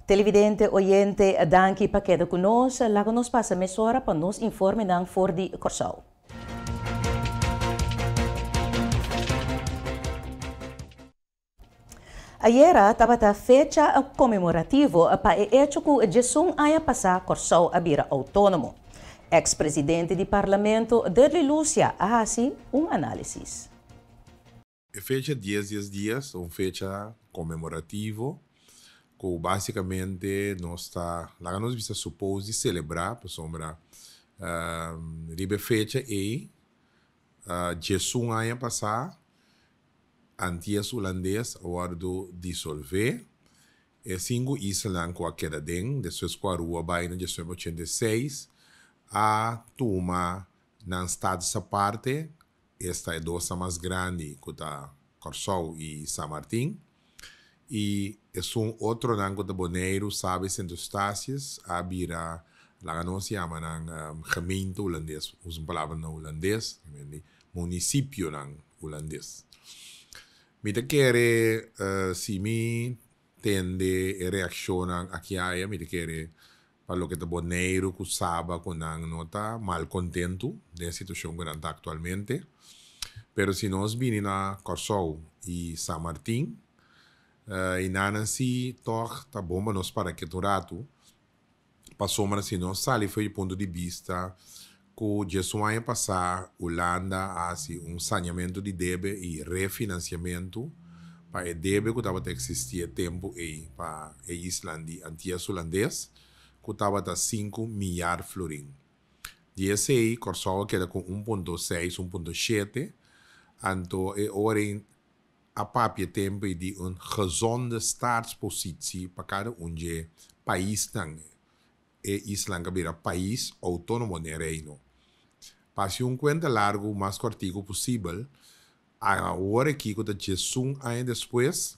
Televidente, oyente, danke pa queda conosco. Lago nos passa mesora para nos informe ng for di Korsou. Ayera tabata fecha comemorativo para o hecho que Jesus haya passado Korsou a vira autônomo. Ex-presidente do parlamento de Lucia, assim análise. A fecha 10 dias, uma fecha comemorativo, que basicamente nós está, lá nós vamos supor celebrar, por sombra, riba fecha e Jesus haya passado antias holandês agora do dissolver. E 5 islas com a queda den, depois com a rua vai em 1986, a turma não está dessa parte, esta é dosa mais grande que a Korsou e São Martin. E é outro nango de Boneiro, sabe, centro-estácias, a vira, lá não se chama gemeente holandês, usa uma palavra não holandês, município não holandês. Me te quere, se me tende e reacciona aqui aí, me te quere, para o que de Boneiro, que sabe, que não nota mal contento da situação que está atualmente. Pero se nós vinimos na Korsou e São Martin, e não se toch tá bom para nós para que tu rato passou mas se nós sali foi do ponto de vista que Jesus vai passar Holanda assim saneamento de débito e refinanciamento para o débito que estava a existir tempo e para a Islândia antigas holandês que estava a 5 milhões de florim. Desse aí Korsou queda com 1,6, 1,7 então é hora a papje tempo de gezonde staatspositie para cada país dan e Islândia vira país autônomo no reino. Passe conta largo, mais cortico possível, agora que o Jesus ainda depois,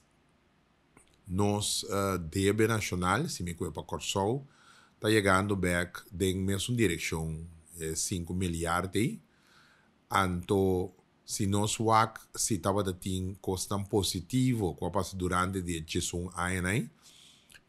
nos débito nacional, se me para Korsou, está chegando back em mesma direção, 5 milhares, então se nós se estava a ter costa positivo que passa durante de Jesus aí,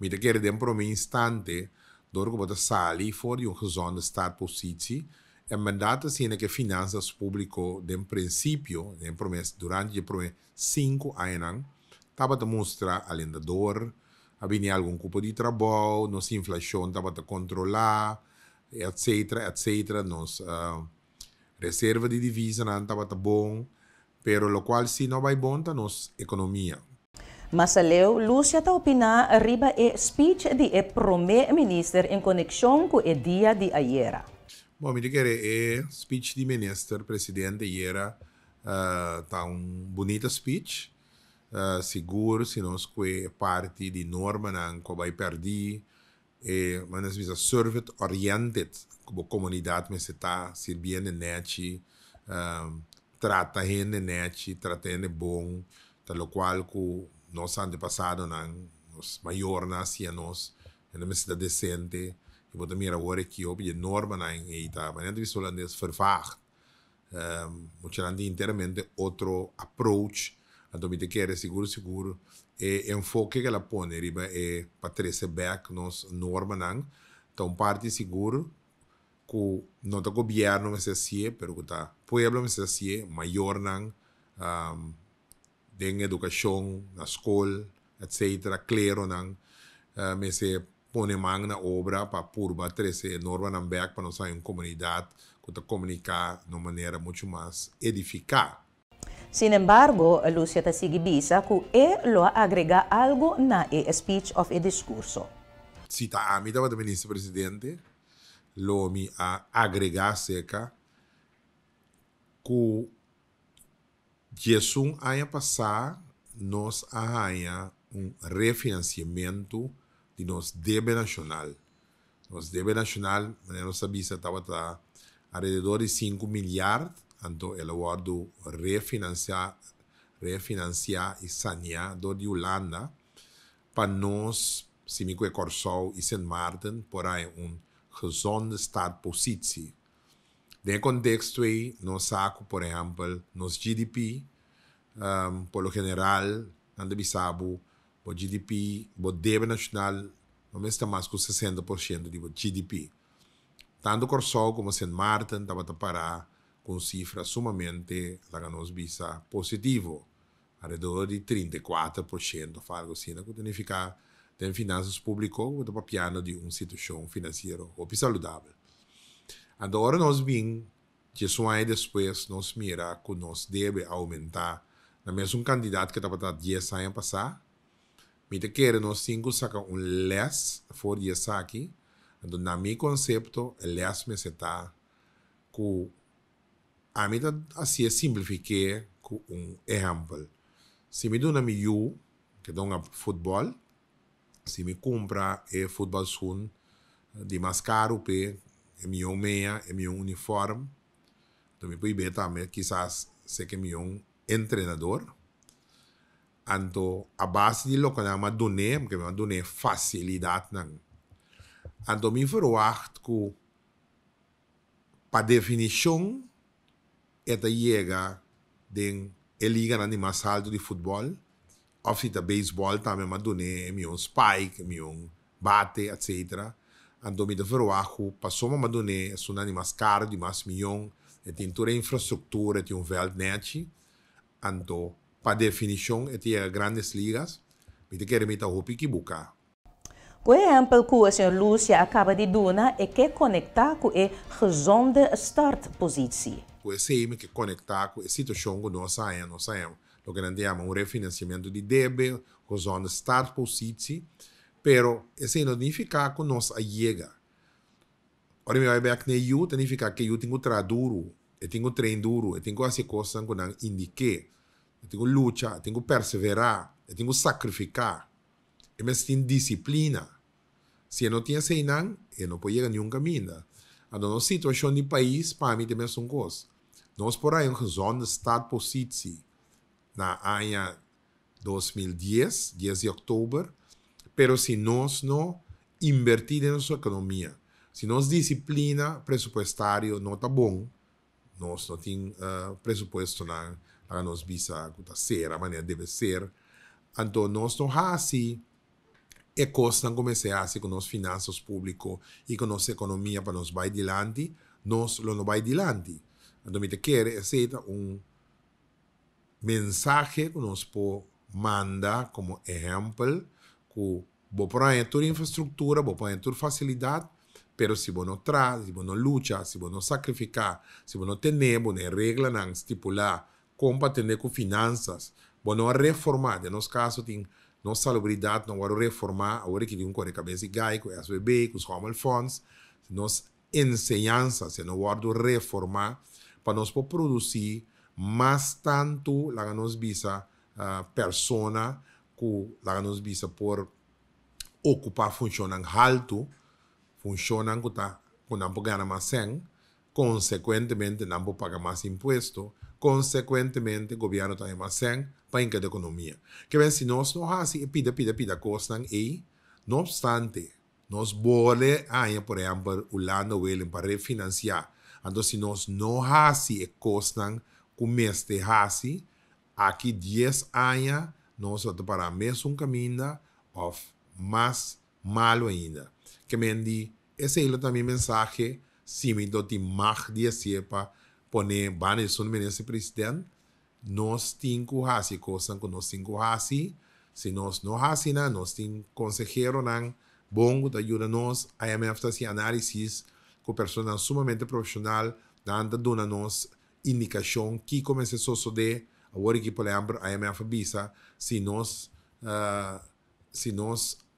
me te quer de prome instante, door que você sali voor je gezonde startpositie, en mandato sino que finanças público de princípio, de promessa durante de prome 5 anos, estava a mostrar alendador, havia algum tipo de trabalho, nossa inflação estava a controlar, etc, etc, nos reserva de divisa não estava bom, pero lo qual se não vai bom tá nossa economia. Mas leu, Lucia está opina riba e spich de prome minister enkonekshon com o dia de ayera. Bom, me dizer, speech de minister, presidente ayera, tá bonita speech, seguro se nós que parte de norma não que vai perder, mas às vezes service oriented como comunidade me se está servindo net trata gente net trata gente bom tal qual que nós antepassado nos maior nascia nós na mesma decente e vou também agora que eu de norma na e tá mas não só antes vervaag muito grande inteiramente outro approach então me te quer seguro e enfoque que ela põe riba é para trazer back nos norma não então parte seguro que não o governo me se assim pero que tá pueblo me se assim maior não de educação na escola etc claro não me se põe mão na obra para purba trazer norma não back para nós uma comunidade que tá comunicar de uma maneira muito mais edificada. Sin embargo, Lucia está sigue bisa que lo agrega algo na speech of a discurso. Se está a mim da ministro presidente, lo mi a agregar seca que Jesus haya passar nos haya refinanciamento de nos débito nacional. Nos débito nacional, nós sabia estava alrededor de 5 milhares. Então, ela guarda refinanciar e sanear de Holanda para nós, se me Korsou e Sint Maarten, por aí gezonde startpositie. Nesse contexto aí, nós saco, por exemplo, nos GDP, por lo general, anda bisabo, o GDP, o débito nacional não está mais com 60% do GDP. Tanto Korsou como St. Martin estava a parar com cifras sumamente, nós visa positivo, ao redor de 34%, algo assim, que significa tem finanças públicas, que está piano de uma situação financeira ou saudável. Agora nós vimos que isso aí depois nós mira que nós deve aumentar. Na mesma candidato que estava a 10 anos passar, me te quer nós 5 saca less for de esaki. Então, na meu conceito, less me está que a mim assim simplifiquei com exemplo. Se me dá eu que dá futebol, se me compra futebol sun de mais caro pe meu meia, meu uniforme, então me pode ver também quizás sei que meu treinador. Então, a base de lo que eu done, porque eu done facilidade não. Então, me verwacht que, para definição, esta chega de liga na mais alto de futebol, ou se é beisebol, também me done, meu spike, meu bate, etc. Então, me verwacht que, para soma me done, é um mais caro, de mais milhão, tem toda a infraestrutura, tem veldnet. Então, para definição, é grandes ligas, me quer me roupa que buscar. O exemplo que a senhora Lucia acaba de dar é que conectar com a gezonde startpositie. O ECM que conectar com a situação que nós sabemos, o que nós chamamos refinanciamento de débito, gezonde startpositie, pero isso não significa que nós chega. Ora, me vai ver que eu significa que eu tenho trabalho duro, eu tenho treino duro, eu tenho as coisas que não indiquei, eu tenho luta, eu tenho perseverar, eu tenho sacrificar. Eu me sinto disciplina. Se eu não tinha sei não, eu não podia nenhum caminho. A nossa situação de país, para mim, também é uma coisa. Nós, por aí, gezonde startpositie na ano 2010, 10 de Oktober, pero se nós não invertir na nossa economia, se nós disciplina pressupostário não está bom, nós não temos pressuposto na nossa visa, ser, a maneira deve ser, então nós não assim, e costa começar assim com as finanças públicas e com nossa economia para nós vai adiante, nós não vai adiante. Então, me quer aceitar mensagem que nós podemos mandar como exemplo, que vou pôr toda a infraestrutura, vou pôr toda a facilidade, pero se você não traz, se você não luta, se você não sacrificar, se você não tem regra não estipular como para atender com finanças, você não reformar, no nosso caso, tem nossa salubridade não vai reformar, agora que tem um corre cabeça gai, com as SBB, com os common funds, nos ensinanças, se não vai reformar, para nós produzir mais tanto, lá nos visa persona, que lá nos visa por ocupar funcionam alto, funcionam que não ganhar mais sem, consequentemente não pagar mais imposto, consequentemente o governo tem mais sem para a economia. Que bem, se nós não fazemos pida coisa aí, não obstante, nós podemos, por exemplo, o lado para refinanciar. Então, se nós não fazemos coisa que o mês de fazer, aqui 10 anos, nós vamos para o mesmo caminho, ou mais malo ainda. Que bem, esse é também mensagem, se me dá mais de ser para poner banes ministro presidente, nós temos que fazer coisas que nós temos que fazer. Se nós não fazemos, nós temos consejero bom que ajuda-nos a fazer análise com pessoas sumamente profissional, dando nos indicação que começa a suceder, agora que, por exemplo, a IMF visa se nós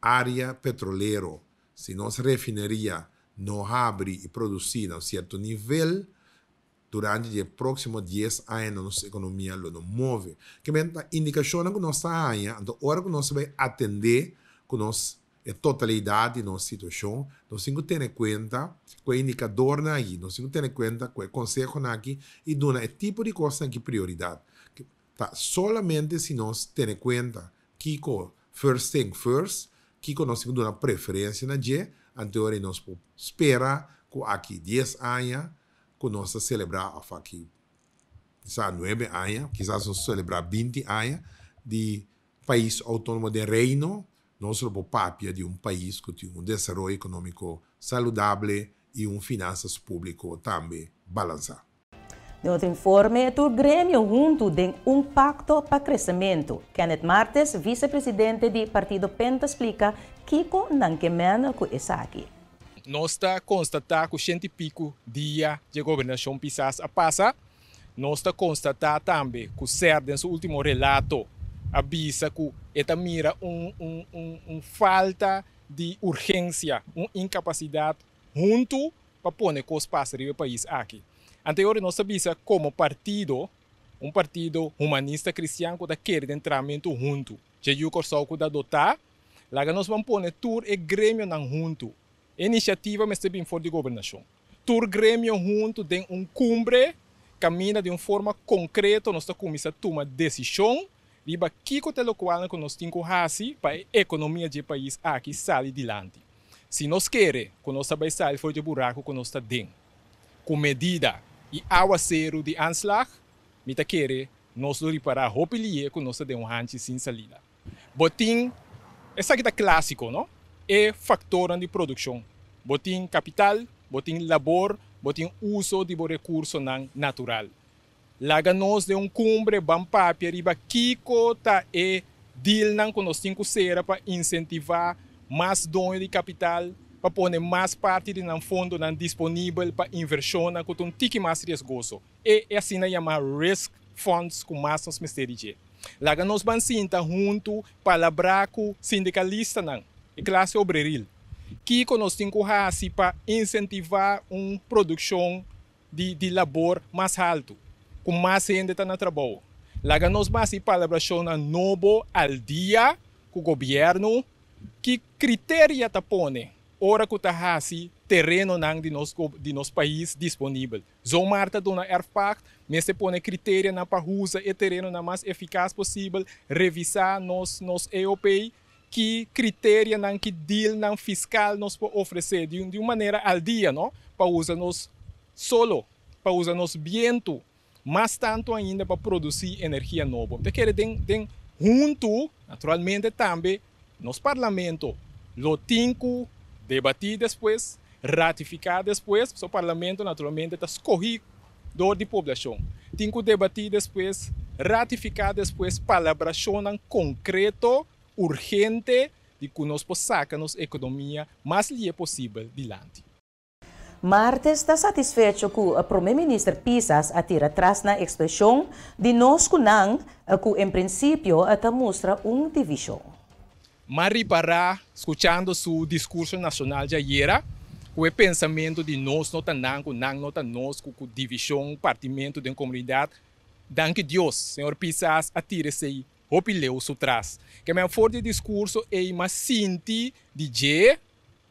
área petroleira, se nós refinaria não abre e produzir a um certo nível, durante os próximos 10 anos, nossa economia não move. Que a indicação que nós estamos, então, a hora que nós vamos atender com a totalidade da nossa situação, nós temos que ter em conta com o indicador aqui, nós temos que ter em conta com o conselho aqui e dar o tipo de coisa que prioridade. Solamente se nós temos em conta kiko first thing first, kiko nós temos que dar preferência na dia, então nós esperar que aqui 10 anos, que nós celebrar aqui, quizás 9 anos, quizás nós celebrar 20 anos de país autônomo de reino, nós somos papia de um país que tem desenvolvimento econômico saudável e finanças público também balançado. No outro informe, o gremio huntu tem pakto para kresementu. Kenneth Martis, vice-presidente do Partido Pin, explica kiko ng kemen com esaki. Nós está constatar que 100 e pico dia de governação pisas a passa. Nós está constatar também que certo em seu último relato avisa que esta mira falta de urgência, uma incapacidade junto para pôr coisas para o país aqui. Anterior nós avisa como partido, partido humanista cristiano que quer entramento junto. Já o Korsou que adotar, lá nós vamos pôr tour e gremio não junto. Iniciativa mas bem for de governação. Tour gremio junto tem cumbre, caminha de uma forma concreta, nós está começando a tomar decisão, riba kiko pelo qual nós temos que fazer para a economia do país aqui sair adiante. Se nós queremos que nós sair fora do buraco que nós está dentro, com medida e aguaceiro de anslag, mita querer nós reparar a roupilie que nós temos antes sem salida. Botim, essa aqui é clássico, não? É fator de produção. Botim capital, botim labor, botim uso de recurso natural. Laga nós de cumbre, bampapia, riba kiko ta é deal que nós temos que ser para incentivar mais dono de capital, para pôr mais parte do fundo disponível para inversão com um tique mais riscoso. E assim a chamar risk funds com mais nos mistérios. Lá nós vamos sentar junto para com sindicalista e classe obreril. Que nós temos que fazer para incentivar uma produção de labor mais alto, com mais gente no trabalho. Lá nós vamos fazer colaboração novo ao dia com o governo, que critério está pondo ora que está assim terreno de nosso país disponível. Zomar está dando erfac, mas se põe critério para usar o terreno mais eficaz possível, revisar nos EOP, que critério que deal fiscal nos pode oferecer de uma maneira ao dia, não? Para usar nos solo, para usar nos viento, mas tanto ainda para produzir energia nova. Então, quer dizer, junto, naturalmente, também, nos parlamento, lo tinco debatir depois, ratificar depois, o parlamento naturalmente está escolhido da população. Tem que debatir depois, ratificar depois, palabração concreto, urgente, de que nós possamos a economia mais livre possível adiante. Martis está satisfeito que o primeiro-ministro Pisas atira atrás na expressão de nós que em princípio está mostra uma divisão. Mas para escutando seu discurso nacional de ayera, o pensamento de nós não está nós, com divisão, partimento da comunidade, danke Deus, Senhor Pisas, atire-se opileu su trás. Que meu forte discurso é uma sinti de G,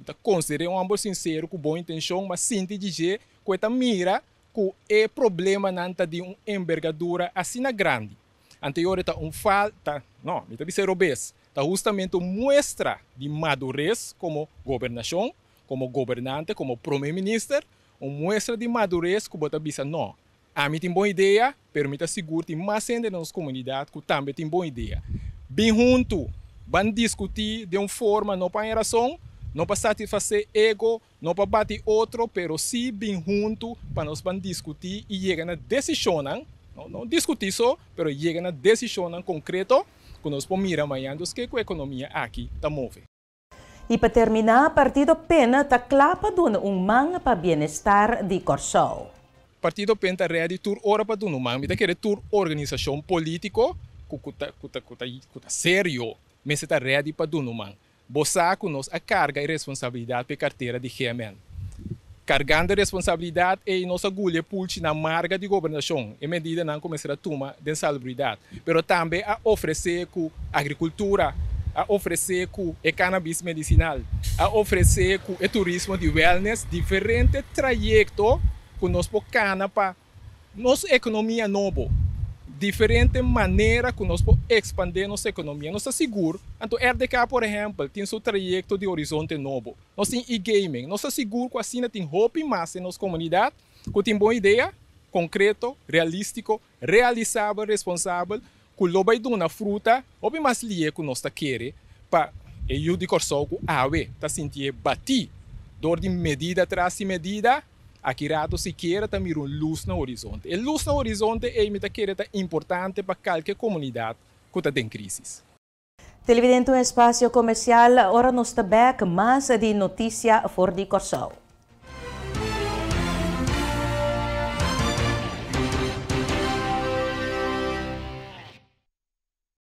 então considero um amor sincero, com boa intenção, mas sinti de G, que esta mira, que é problema nanta de uma envergadura assim grande. Anterior está falta, não, me está dizendo obes. Está justamente mostra de madurez como governação, como governante, como prome-ministro, uma mostra de madurez que você diz, não, a mim tem boa ideia, permita seguro, tem mais gente na nossa comunidade que também tem boa ideia. Bem junto, vamos discutir de uma forma, não para razão, não para satisfazer ego, não para bater outro, mas sim bem junto, para nós vamos discutir e chegar na decisão, não discutir só, mas chegar na decisão concreta, que nós podemos mirar amanhã que a economia aqui está movendo. E para terminar, Partido Pin está clapa dando man para bienestar de Korsou. Partido Pin está ready tur ora para dando man, está querendo tur organização político que sério, mas está ready para dando man. Bossa que nós a carga e responsabilidade para carteira de kemen. Cargando a responsabilidade e nossa agulha pulse na marca de governação, em medida não começar a tomar de salubridade, mas também a oferecer com agricultura, a oferecer com cannabis medicinal, a oferecer com o turismo de wellness, diferentes trajetos que nós podemos para nossa economia nova. Diferente maneira que nós podemos expandir nossa economia. Nós estamos seguros. Então, RDK, por exemplo, tem seu trajeto de horizonte novo. Nós temos e-gaming. Nós estamos seguros que assim tem hope mais em nossa comunidade, que tem boa ideia, concreto, realístico, realizável, responsável, que logo vai dar fruta, ou mais lia que nós queremos para E eu de Korsou com ave, tá sentir bati, dor de medida atrás de medida, aqui rato se queira tá mira luz no horizonte. E luz no horizonte é me tá querer tá importante para qualquer comunidade que tá em crise. Televidente um espaço comercial, ora nos back mais de notícia for de Korsou.